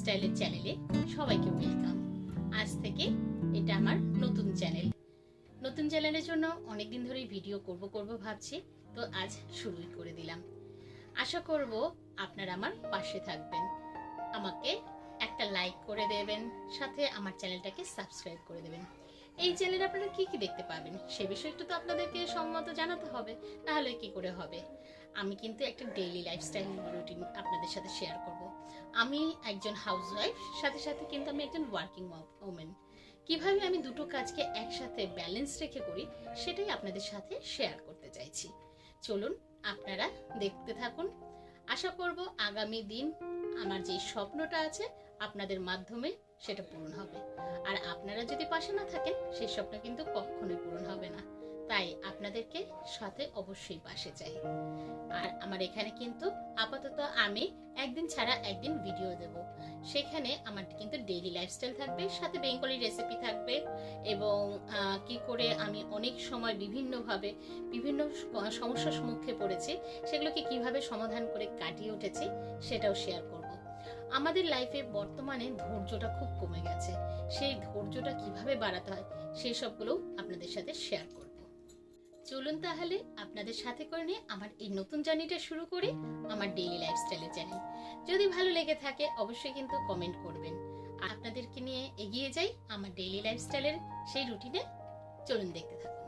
লাইফস্টাইলের চ্যানেলে সবাইকে ওয়েলকাম। আজ থেকে এটা আমার নতুন চ্যানেলের জন্য অনেকদিন ধরেই ভিডিও করব ভাবছি, তো আজ শুরুই করে দিলাম। আশা করব আপনারা আমার পাশে থাকবেন, আমাকে একটা লাইক করে দেবেন, সাথে আমার চ্যানেলটাকে সাবস্ক্রাইব করে দেবেন। এই চ্যানেলে আপনারা কি কি দেখতে পাবেন সে বিষয়ে একটু তো আপনাদেরকে সম্মত জানাতে হবে, নাহলে কি করে হবে। আমি কিন্তু একটা ডেইলি লাইফস্টাইল রুটিন আপনাদের সাথে শেয়ার করব। আমি একজন হাউসওয়াইফ, সাথে সাথে কিন্তু আমি একজন ওয়ার্কিং ওমেন। কিভাবে আমি দুটো কাজকে একসাথে ব্যালেন্স রেখে করি সেটাই আপনাদের সাথে শেয়ার করতে চাইছি। চলুন আপনারা দেখতে থাকুন। আশা করব আগামী দিন আমার যে স্বপ্নটা আছে আপনাদের মাধ্যমে সেটা পূরণ হবে। আর আপনারা যদি পাশে না থাকেন সেই স্বপ্ন কিন্তু কখনোই পূরণ হবে না। তাই আপনাদেরকে সাথে অবশ্যই পাশে চাই। আর আমার এখানে কিন্তু আপাতত আমি একদিন ছাড়া একদিন ভিডিও দেব। সেখানে আমার কিন্তু ডেইলি লাইফস্টাইল থাকবে, সাথে বেঙ্গলি রেসিপি থাকবে, এবং কি করে আমি অনেক সময় বিভিন্নভাবে বিভিন্ন সমস্যার সম্মুখে পড়েছি, সেগুলোকে কিভাবে সমাধান করে কাটিয়ে উঠেছি সেটাও শেয়ার করব। আমাদের লাইফে বর্তমানে ধৈর্যটা খুব কমে গেছে, সেই ধৈর্যটা কিভাবে বাড়াতে হয় সেই সবগুলো আপনাদের সাথে শেয়ার করব। চলুন তাহলে আপনাদের সাথে করে নিয়ে আমার এই নতুন জার্নিটা শুরু করি, আমার ডেইলি লাইফস্টাইলের চ্যানেল। যদি ভালো লেগে থাকে অবশ্যই কিন্তু কমেন্ট করবেন। আপনাদেরকে নিয়ে এগিয়ে যাই আমার ডেইলি লাইফস্টাইলের সেই রুটিনে। চলুন দেখতে থাকুন।